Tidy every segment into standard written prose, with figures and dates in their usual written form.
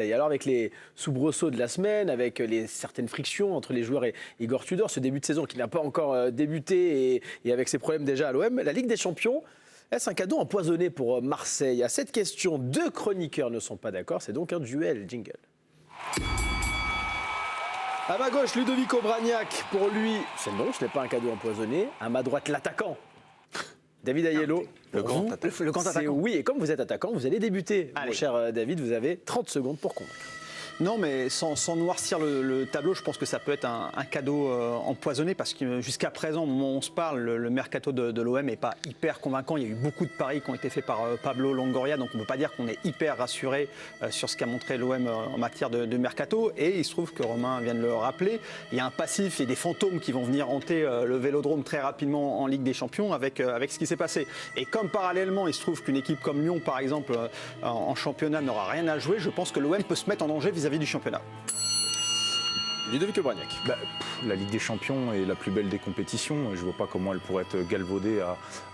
Et alors avec les soubresauts de la semaine, avec certaines frictions entre les joueurs et Igor Tudor, ce début de saison qui n'a pas encore débuté et avec ses problèmes déjà à l'OM, la Ligue des Champions, est-ce un cadeau empoisonné pour Marseille? À cette question, deux chroniqueurs ne sont pas d'accord, c'est donc un duel. Jingle. À ma gauche, Ludovic Obraniak, pour lui, c'est non, ce n'est pas un cadeau empoisonné. À ma droite, l'attaquant. David Aiello, le grand attaquant. Oui, et comme vous êtes attaquant, vous allez débuter. Allez. Mon cher David, vous avez 30 secondes pour convaincre. Non, mais sans noircir le tableau, je pense que ça peut être un cadeau empoisonné parce que jusqu'à présent, au moment où on se parle, le mercato de l'OM n'est pas hyper convaincant. Il y a eu beaucoup de paris qui ont été faits par Pablo Longoria, donc on ne peut pas dire qu'on est hyper rassuré sur ce qu'a montré l'OM en matière de mercato. Et il se trouve que Romain vient de le rappeler, il y a un passif et des fantômes qui vont venir hanter le Vélodrome très rapidement en Ligue des Champions avec ce qui s'est passé. Et comme parallèlement, il se trouve qu'une équipe comme Lyon, par exemple, en championnat n'aura rien à jouer, je pense que l'OM peut se mettre en danger vis-à-vis du championnat. Ludovic Obraniak. La Ligue des Champions est la plus belle des compétitions. Je ne vois pas comment elle pourrait être galvaudée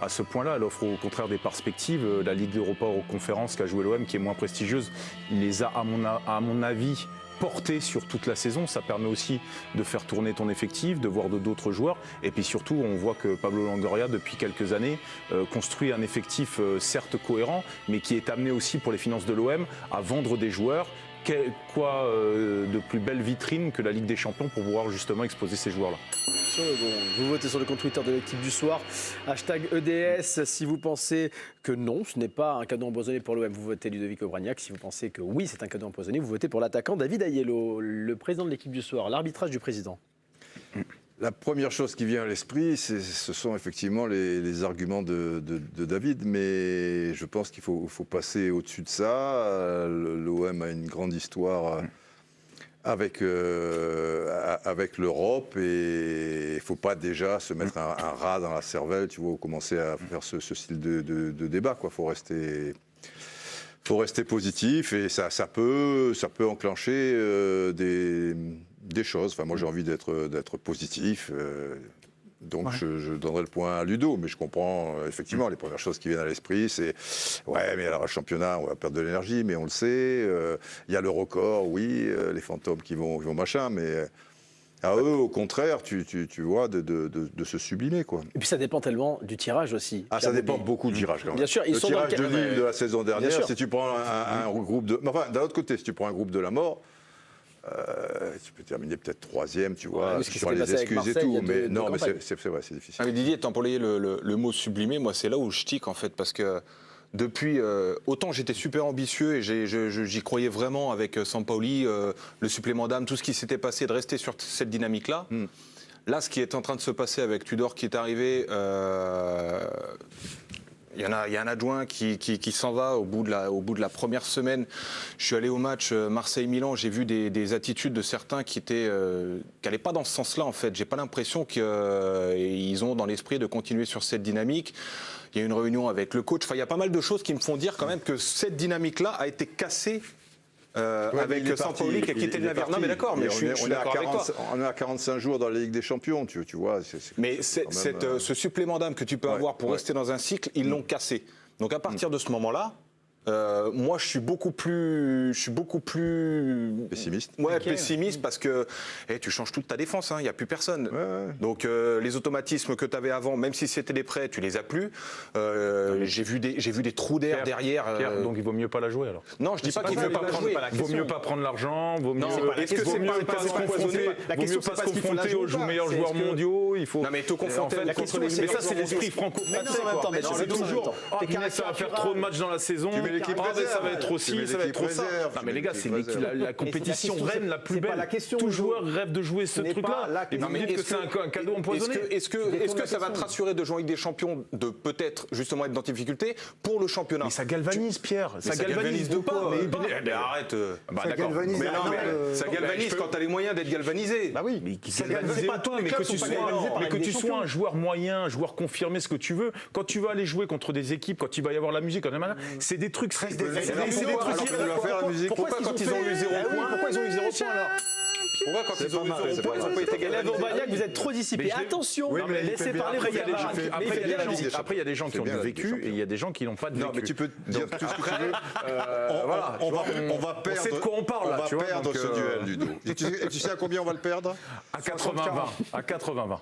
à ce point-là. Elle offre au contraire des perspectives. La Ligue d'Europa Conférence qu'a joué l'OM, qui est moins prestigieuse, il les a, à mon avis, porté sur toute la saison. Ça permet aussi de faire tourner ton effectif, de voir d'autres joueurs. Et puis surtout, on voit que Pablo Longoria, depuis quelques années, construit un effectif certes cohérent, mais qui est amené aussi pour les finances de l'OM à vendre des joueurs. Quoi de plus belle vitrine que la Ligue des Champions pour pouvoir justement exposer ces joueurs-là. Vous votez sur le compte Twitter de l'équipe du soir, #EDS. Si vous pensez que non, ce n'est pas un cadeau empoisonné pour l'OM, vous votez Ludovic Obraniak. Si vous pensez que oui, c'est un cadeau empoisonné, vous votez pour l'attaquant David Aiello, le président de l'équipe du soir, l'arbitrage du président. La première chose qui vient à l'esprit, ce sont effectivement les arguments de David, mais je pense qu'il faut passer au-dessus de ça. L'OM a une grande histoire avec l'Europe et il ne faut pas déjà se mettre un rat dans la cervelle, tu vois, ou commencer à faire ce style de débat, quoi. Faut rester positif et ça peut enclencher des choses. Enfin, moi, j'ai envie d'être positif. Donc, je donnerai le point à Ludo. Mais je comprends, effectivement, les premières choses qui viennent à l'esprit, c'est « Ouais, mais alors, le championnat, on va perdre de l'énergie, mais on le sait. Il y a le record, oui, les fantômes qui vont machin, mais... » À eux, au contraire, tu vois, de se sublimer, quoi. Et puis ça dépend tellement du tirage aussi. Ça dépend beaucoup du tirage, quand même. Bien sûr, le tirage de Lille de la saison dernière, si tu prends un groupe de... Enfin, d'un autre côté, si tu prends un groupe de la mort, tu peux terminer peut-être troisième, tu vois, sur les excuses et tout. Mais non, mais c'est vrai, c'est difficile. Mais Didier, t'employais le mot sublimé, moi c'est là où je tique en fait, parce que depuis, autant j'étais super ambitieux et j'y croyais vraiment avec Sampaoli, le supplément d'âme, tout ce qui s'était passé, de rester sur cette dynamique-là. Là, ce qui est en train de se passer avec Tudor qui est arrivé, il y a un adjoint qui s'en va au bout de la première semaine. Je suis allé au match Marseille-Milan, j'ai vu des attitudes de certains qui n'allaient pas dans ce sens-là en fait. J'ai pas l'impression qu'ils ont dans l'esprit de continuer sur cette dynamique. Il y a une réunion avec le coach. Enfin, il y a pas mal de choses qui me font dire quand même que cette dynamique-là a été cassée avec Sampaoli qui a quitté le navire. Non, mais d'accord, mais je suis d'accord avec toi. On est à 45 jours dans la Ligue des Champions, tu vois. Mais ce supplément d'âme que tu peux avoir pour rester dans un cycle, ils l'ont cassé. Donc à partir de ce moment-là, moi, je suis beaucoup plus pessimiste. Ouais, pessimiste parce que tu changes toute ta défense. Il n'y a plus personne. Ouais. Donc les automatismes que tu avais avant, même si c'était des prêts, tu les as plus. J'ai vu des trous d'air derrière. Pierre, donc il vaut mieux pas la jouer alors. Non, je dis pas qu'il ne vaut mieux pas prendre l'argent. Vaut mieux est-ce que c'est pas se confronter aux meilleurs joueurs mondiaux. Il faut. Non mais te confronter. Mais ça c'est l'esprit franco-français. C'est toujours. Ça va faire trop de matchs dans la saison. Ça va être aussi, ça va être trop ça. Non mais les gars, c'est la compétition reine la plus belle. Tout joueur rêve de jouer ce truc-là. Et vous me dites que c'est un cadeau empoisonné. Est-ce que ça va te rassurer de jouer avec des champions, de peut-être justement être dans difficulté pour le championnat? Mais ça galvanise, Pierre. Ça galvanise de quoi? Mais arrête. Ça galvanise quand t'as les moyens d'être galvanisé. Bah oui. Mais ça galvanise pas toi, mais que tu sois un joueur moyen, un joueur confirmé, ce que tu veux. Quand tu vas aller jouer contre des équipes, quand il va y avoir la musique, c'est des trucs. Pourquoi quand ils ont eu 0 points? Pourquoi ils ont eu 0 points alors? Pourquoi quand ils ont eu c'est pas mal. Élève Urbaniak, vous êtes trop dissipé. Mais je l'ai- Attention, Oui, mais il laissez fait bien. parler Après, il y a des Fayard. gens qui- Mais Après, il fait il y a bien des la gens- musique. après, il y a des gens qui C'est ont bien du la Ligue des vécu et Champions. il y a des gens qui n'ont pas de vécu. Non, mais tu peux dire tout ce que tu veux. Voilà, On tu vois, va perdre. sait de quoi on parle, là, On va tu vois, perdre donc, ce duel, Ludo. Et tu sais à combien on va le perdre? à 80-20. À 80-20.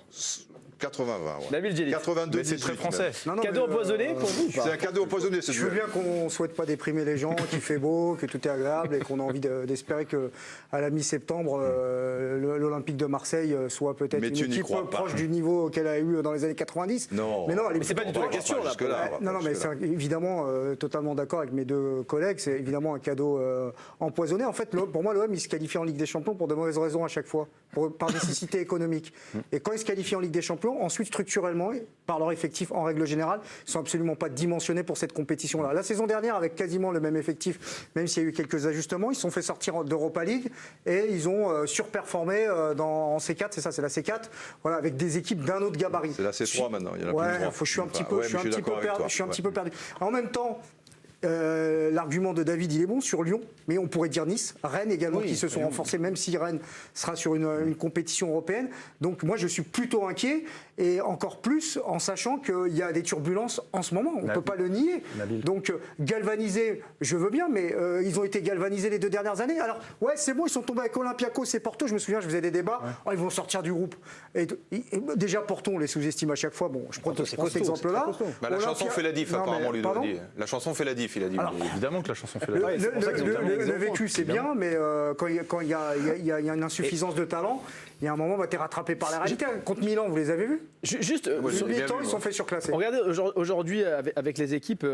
80-20. Ouais. Nabil Djellit. 82. Mais c'est très français. Non, non, Cadeau mais, empoisonné pour vous ou C'est pas un cadeau empoisonné ce Je veux duel. bien qu'on ne souhaite pas déprimer les gens, qu'il fait beau, que tout est agréable et qu'on a envie d'espérer qu'à la mi-septembre, l'Olympique de Marseille soit peut-être Mais une tu n'y équipe crois pas. proche du niveau qu'elle a eu dans les années 90. Non. Mais non, elle est Mais c'est pas du tout la question, là. Non, non, mais c'est évidemment totalement d'accord avec mes deux collègues. C'est évidemment un cadeau empoisonné. En fait, pour moi, l'OM, il se qualifie en Ligue des Champions pour de mauvaises raisons à chaque fois, par nécessité économique. Et quand ils se qualifient en Ligue des Champions, ensuite, structurellement, par leur effectif en règle générale, ils sont absolument pas dimensionnés pour cette compétition-là. La saison dernière, avec quasiment le même effectif, même s'il y a eu quelques ajustements, ils se sont fait sortir d'Europa League et ils ont surperformé en C4, c'est ça, c'est la C4, voilà, avec des équipes d'un autre gabarit. C'est la C3 maintenant, il y en a plus de Ouais, trois. je suis un petit peu, Ouais, je suis mais un petit peu d'accord avec perdu. toi. Je suis un Ouais. petit peu perdu. En même temps, l'argument de David, il est bon sur Lyon, mais on pourrait dire Nice, Rennes également, qui se sont renforcés, même si Rennes sera sur une compétition européenne. Donc moi, je suis plutôt inquiet, et encore plus en sachant qu'il y a des turbulences en ce moment. On ne peut pas le nier. Donc galvaniser, je veux bien, mais ils ont été galvanisés les 2 dernières années. Alors ouais, c'est bon, ils sont tombés avec Olympiakos et Porto. Je me souviens, je faisais des débats. Oh, ils vont sortir du groupe. Et déjà Porto, on les sous-estime à chaque fois. Bon, je prends cet exemple-là. Bah, la chanson fait la diff, Non, mais, apparemment, Ludo a pardon. dit. La chanson fait la diff, il a dit. Évidemment que la chanson fait la Le vécu, c'est bien, mais quand il y a une insuffisance de talent, il y a un moment, on va être rattrapé par la réalité. Contre Milan, vous les avez vus? Juste, Sur 8 ans, ils sont fait surclasser. regardez, aujourd'hui, avec les équipes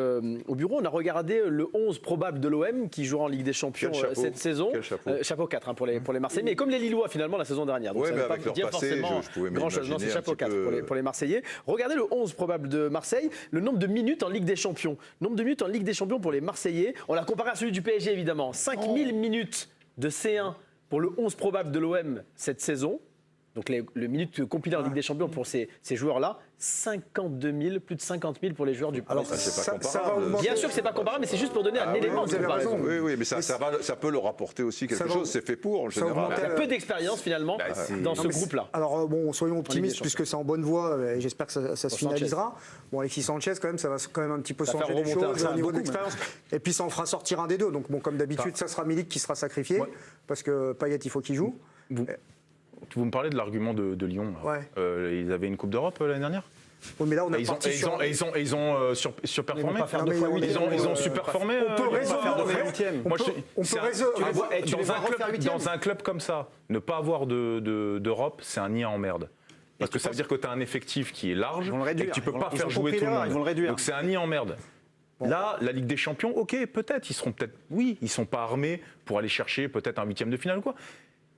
au bureau, on a regardé le 11 probable de l'OM qui jouera en Ligue des Champions Quel chapeau. cette saison. Quel chapeau. Chapeau 4 pour les Marseillais. Mais comme les Lillois, finalement, la saison dernière. Donc Ouais, ça mais ne veut avec pas leur dire passé, forcément je pouvais grand-chose. Non, c'est m'imaginer chapeau un petit 4 peu. pour les Marseillais. Regardez le 11 probable de Marseille, le nombre de minutes en Ligue des Champions. Nombre de minutes en Ligue des Champions pour les Marseillais. On l'a comparé à celui du PSG, évidemment. 5000 minutes de C1 pour le 11 probable de l'OM cette saison. Donc le minute compilé en Ligue des Champions pour ces joueurs-là, 52 000, plus de 50 000 pour les joueurs du Alors, PSG. c'est pas ça va comparable. augmenter. Bien sûr que c'est pas comparable, mais c'est juste pour donner un élément vous de avez comparaison. raison. Oui, oui, mais ça peut leur apporter aussi quelque Ça va- chose. C'est fait pour, en ça général. augmente- Il y a peu d'expérience finalement dans ce Non, mais groupe-là. Alors bon, soyons Ligue des optimistes Champions. puisque c'est en bonne voie. Et j'espère que ça se Sanchez. finalisera. Bon, Alexis Sanchez, quand même, ça va quand même un petit peu Ça va changer faire les remonter choses un au niveau de beaucoup, l'expérience. Et puis ça en fera sortir un des deux. Donc bon, comme d'habitude, ça sera Milik qui sera sacrifié parce que Payet, il faut qu'il joue. Vous me parlez de l'argument de Lyon. Là. Ouais. Ils avaient une Coupe d'Europe l'année dernière. Oui, mais là, on a Ils ont, parti ils ont, sur. ils ont, ils ont surperformé. Ils vont pas faire Non, deux mais fois on est- huitième. Ils ont superformé. On peut ils vont pas résoudre. faire deux fois on huitième. peut- Moi, on c'est peut un- résoudre. tu vois, tu les vois refaire huitième. dans un club comme ça, ne pas avoir d'Europe, c'est un nid à emmerde. Parce que ça veut dire que tu as un effectif qui est large Ils vont le et réduire. que tu peux Ils vont- pas ils faire ont jouer compris tout le l'erreur, monde. ils vont le réduire. Donc c'est un nid à emmerde. Là, la Ligue des Champions, ok, peut-être, ils seront peut-être, oui, ils sont pas armés pour aller chercher peut-être un huitième de finale ou quoi.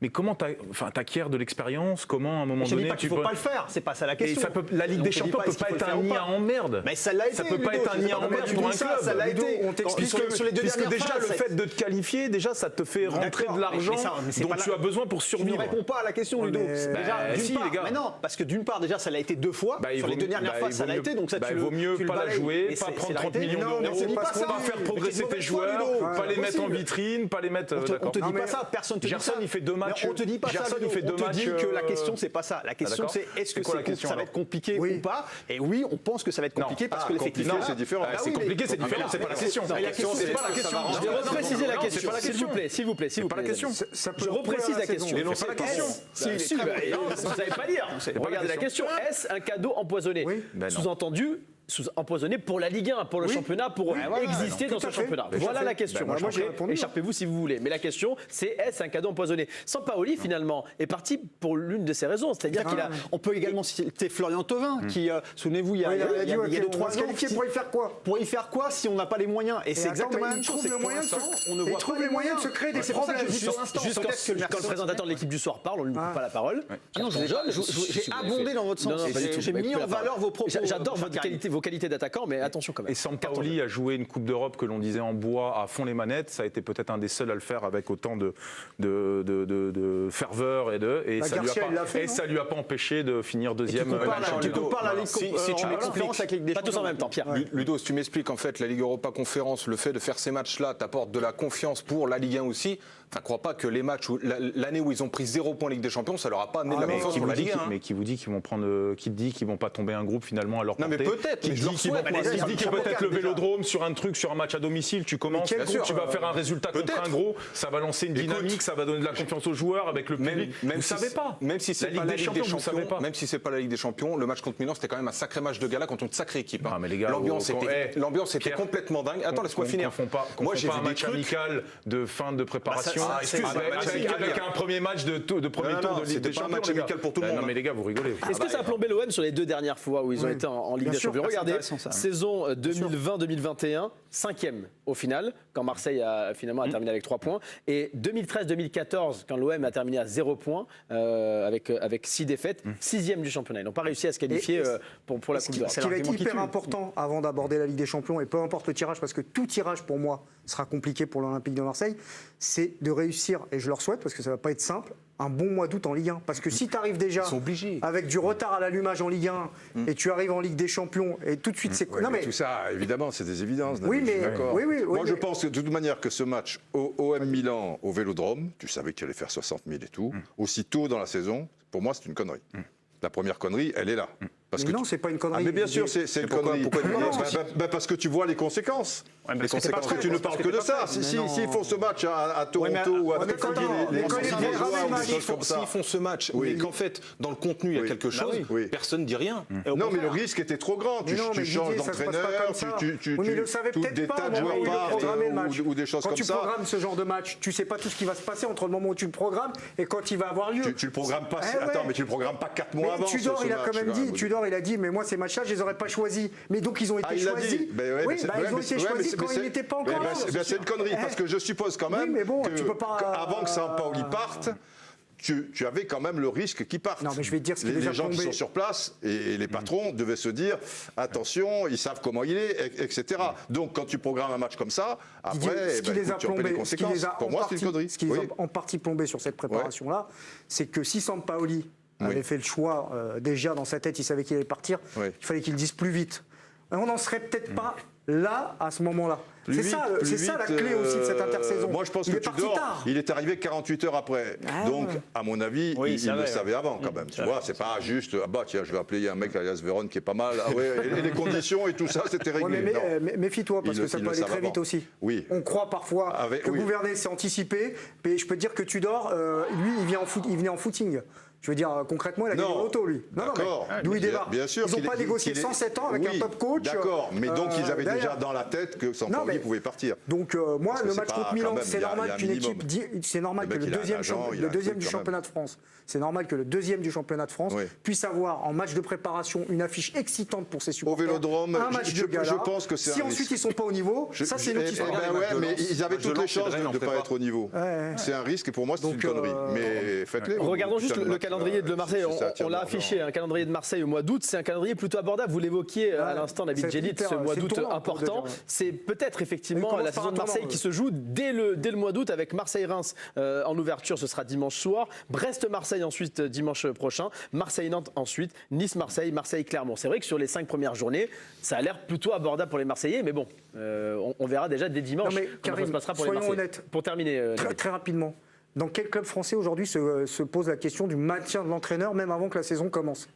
Mais comment t'acquiers de l'expérience? Comment à un moment Je ne dis donné pas qu'il ne faut pas le faire, c'est pas ça la Et question. la Ligue On des te dit Champions pas peut est-ce qu'il pas faut être le faire un ou nid pas. à emmerde. Mais ça l'a été. Ça peut pas Ludo, être un je sais nid à pas pourquoi emmerde tu pour un dis ça, club. ça l'a Ludo, été. on t'explique Puisque sur les deux Puisque dernières déjà, phases, le ça- fait de te qualifier, déjà, ça te fait rentrer D'accord, de l'argent mais c'est dont pas tu as besoin pour Tu ne survivre. réponds pas à la question, Ludo. mais- Déjà, Bah, d'une si, part, les gars. mais non, parce que d'une part, déjà, ça l'a été 2 fois. Bah, il Sur vaut les 2 mieux- dernières bah, fois, il ça vaut l'a mieux- été. Donc ça, bah, tu il le vaut mieux tu le pas la balayes. jouer, Mais pas c'est prendre la 30 réalité. millions Non, mais d'euros, on te dit pas ça. pas faire progresser tes joueurs, pas les mettre en vitrine, pas les mettre. On te d'accord. dit Non, pas mais ça, personne te dit ça. Gerson, il fait 2 matchs. Mais on te dit pas ça, Gerson, il Ludo. fait 2 On te matchs. dit que la question, c'est pas ça. La question, d'accord. c'est est-ce que C'est quoi la question, ça va alors être compliqué Oui. ou pas? Et oui, on pense que ça va être compliqué parce que l'effectif compliqué, est là. c'est différent. Bah C'est oui, compliqué, c'est mais- différent, c'est pas la question. Non, la question, C'est pas la question. Je vais repréciser la Non, question, c'est pas la s'il question. vous plaît, s'il vous plaît, s'il vous C'est pas plaît. la question. Ça peut Je reprécise la question. Mais non, c'est pas la question. Si, vous savez pas lire. Regardez la question. Est-ce un cadeau empoisonné? Oui. Ben non. Sous-entendu, empoisonné pour la Ligue 1, pour le Oui. championnat, pour exister Tout dans ce à fait. championnat. Tout à Voilà fait. la question. Ben, moi, j'ai Après, répondu. écharpez-vous si vous voulez. Mais la question, c'est est-ce un cadeau empoisonné? Sampaoli, finalement, est parti pour l'une de ses raisons. C'est-à-dire qu'il a. On peut également citer Florian Thauvin, qui, souvenez-vous, il y a Oui, il a dit, ouais, 2-3 on va se ans. qualifier pour y faire quoi? Pour y faire quoi si on n'a pas les moyens? Et c'est attends, exactement mais la même il chose. trouve c'est que le pour moyen de l'instant, se- on ne il voit trouve pas les moyens de se créer des C'est pour ça que je problèmes. dis pour l'instant, Juste peut-être que le quand le présentateur de l'équipe du soir parle, on ne lui coupe pas la parole. Ah non, j'ai abondé dans votre Non, sens. non, pas du tout. J'ai mis en valeur vos propos. J'adore vos qualités d'attaquant, mais attention quand même. Et Sampaoli a joué une Coupe d'Europe que l'on disait en bois à fond les manettes. Ça a été peut-être un des seuls à le faire avec autant de ferveur et Bah, Garcia, il l'a fait, non ça lui a pas empêché de finir deuxième. Tu compares la Ligue Si tu en m'expliques- conférence avec la Ligue des Pas tous en Champions. même temps, Pierre. Ludo, si tu m'expliques en fait la Ligue Europa Conférence, le fait de faire ces matchs-là t'apporte de la confiance pour la Ligue 1 aussi, Enfin, crois pas que les matchs, l'année où ils ont pris 0 points en Ligue des Champions, ça leur a pas amené de la confiance pour la Ligue 1. Mais qui vous dit qu'ils vont prendre, qui te dit qu'ils vont pas tomber un groupe finalement à leur Non, mais portée, peut-être, qui mais je leur dit qu'ils souhaite, moi, qui dit que ça peut-être le déjà. Vélodrome sur un truc, sur un match à domicile, tu commences, quel groupe, tu vas faire un résultat contre peut-être. un gros, ça va lancer une Écoute, dynamique, ça va donner de la confiance aux joueurs avec le public. Vous si savez pas. Même si c'est La pas la Ligue des vous savez Champions, pas. même si c'est pas la Ligue des Champions, le match contre Milan, c'était quand même un sacré match de gala contre une sacrée équipe. Ah, mais les gars, l'ambiance était Pierre, complètement dingue. Attends, laisse-moi finir. Moi, j'ai vu un des match trucs. amical de fin de préparation. Avec un premier match de premier tour de Ligue c'était des pas un Champions. match les gars. amical pour tout le monde. Non mais les gars, vous rigolez. Est-ce que ça a plombé l'OM sur les 2 dernières fois où ils ont été en Ligue Bien des sûr, Champions? c'est Regardez, intéressant, ça. saison 2020-2021, 5e au final, quand Marseille a finalement terminé avec 3 points. Et 2013-2014, quand l'OM a terminé à 0 points, avec 6 défaites, 6e du championnat. Ils n'ont pas réussi à se qualifier pour la Coupe d'Europe. Ce qui va être hyper important avant d'aborder la Ligue des Champions, et peu importe le tirage, parce que tout tirage pour moi sera compliqué pour l'Olympique de Marseille, c'est de réussir, et je leur souhaite parce que ça ne va pas être simple, un bon mois d'août en Ligue 1. Parce que si tu arrives déjà avec du retard à l'allumage en Ligue 1 et tu arrives en Ligue des Champions et tout de suite c'est... Non, mais tout ça, évidemment, c'est des évidences. Oui, David, je suis mais- d'accord. oui, Moi, je mais- pense que de toute manière que ce match au OM Milan, au Vélodrome, tu savais que tu allais faire 60 000 et tout, aussitôt dans la saison, pour moi, c'est une connerie. La première connerie, elle est là. Parce Mais que non, c'est pas une connerie. Ah, mais bien sûr, c'est une connerie. Parce que tu vois les conséquences. Les conséquences, Parce que tu ne parles que de ça. S'ils font ce match à Toronto ou à mais quand ils S'ils font ce match, Oui. mais qu'en fait, dans le contenu, il y a Oui. quelque chose, oui. personne ne dit rien. Et au Non, mais le contraire. risque était trop grand. Mais non, mais Tu changes Didier, ça se passe pas d'entraîneur, comme ça. tu Oui, mais il le savait des peut-être pas tas de au moment joueurs où il a partent programmé le match. ou des choses Quand comme tu ça. programmes ce genre de match, tu sais pas tout ce qui va se passer entre le moment où tu le programmes et quand il va avoir lieu. Tu le programmes pas. Eh ouais. Attends, mais tu le programmes pas 4 mois avant. Mais Tudor, ce il a match, quand même là. dit, Tudor, il a dit, mais moi ces matchs-là, je les aurais pas choisis. Mais donc ils ont été Il l'a choisis. dit. Ben ouais, Oui, mais c'est- bah, ouais, ils ont mais été c'est- choisis mais quand c'est- ils n'étaient pas encore mais là. c'est une connerie, parce que je suppose quand même Oui, mais bon, tu peux pas, qu'avant que Sampaoli parte, tu avais quand même le risque qu'il parte. Non, mais je vais te dire ce qui les a Les gens qui plombés. sont sur place et les patrons devaient se dire attention, ils savent comment il est, etc. Donc quand tu programmes un match comme ça, Didier, après, ce qui les a tu en paies les plombés, ce qui conséquences. les a Pour moi, c'est une connerie. ce qui les a Oui. en partie plombés sur cette préparation-là, c'est que si Sampaoli avait fait le choix déjà dans sa tête, il savait qu'il allait partir, Oui. il fallait qu'il le dise plus vite. On n'en serait peut-être pas là à ce moment-là. Plus C'est vite, ça, plus c'est ça la vite, clé aussi de cette intersaison. Moi, je pense il que est parti Tudor, tard. il est arrivé 48 heures après. Ah, Donc, ouais. à mon avis, Oui, il le savait avant quand même. Tu vois, c'est pas juste, ah bah tiens, je vais appeler un mec alias Véron qui est pas mal. Ah ouais, et les conditions et tout ça, c'était Ouais, réglé. Non. mais méfie-toi, parce Il que le- ça il peut le aller très savait vite avant. aussi. Oui. On croit parfois que oui. gouverner, c'est anticiper, mais je peux te dire que Tudor, lui, il venait en footing. Je veux dire, concrètement, il a gagné Non. l'auto, lui. D'accord. D'où il Bien- débarque. bien sûr Ils n'ont qu'il pas est- négocié qu'il est- 107 ans avec Oui, un top coach. D'accord, mais donc ils avaient déjà derrière. dans la tête que Non, Sampaoli mais- pouvait partir. Donc moi, Parce que le c'est match pas contre quand Milan, même, c'est il y a normal un qu'une minimum. équipe, c'est normal Le que mec, le il a un deuxième, agent, il a le un deuxième truc du quand championnat de France, c'est normal que le deuxième du championnat de France Oui. puisse avoir en match de préparation une affiche excitante pour ses supporters. Vélodrome, un match je de gala. je pense que c'est Si un ensuite risque. ils sont pas au niveau, ça c'est une autre histoire. Ben ouais, mais ils avaient Match de toutes les Lens, chances Rennes, de en ne pas prépa. être au niveau. C'est un risque et pour moi c'est une Donc, connerie. Mais faites-les. Regardons juste le calendrier de Marseille. Si ça attire On l'a de l'argent. affiché, un calendrier de Marseille au mois d'août. C'est un calendrier plutôt abordable. Vous l'évoquiez à l'instant, David c'est Djellit, hyper- ce mois c'est le d'août tournant, important. pour dire, ouais. C'est peut-être Il effectivement commence la par saison un de Marseille tournant, qui se joue dès le mois d'août avec Marseille-Reims en ouverture. Ce sera dimanche soir. Brest-Marseille ensuite dimanche prochain. Marseille-Nantes ensuite. Nice-Marseille, Marseille-Clermont. C'est vrai que sur les 5 premières journées, ça a l'air plutôt abordable pour les Marseillais. Mais bon, on verra déjà dès dimanche Non, mais comment ça Karim, se passera pour les soyons Marseillais. honnêtes. Pour terminer, Très, David. très rapidement, dans quel club français aujourd'hui se pose la question du maintien de l'entraîneur même avant que la saison commence?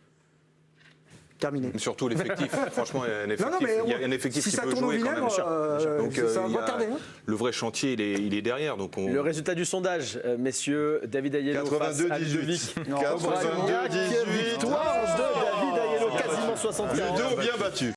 Terminé. Mais surtout l'effectif. Franchement, il y a un effectif, Non, mais il y a un effectif si qui ça peut tourne au jouer quand vinaigre, même. Donc, ça va il y pas a- tarder. Hein. le vrai chantier, il est derrière. Donc on... Le résultat du sondage, messieurs, David Ayello face à 82-18. Ludovic 82-18. Victoire de David Ayello, quasiment 60 Ludo bien battu.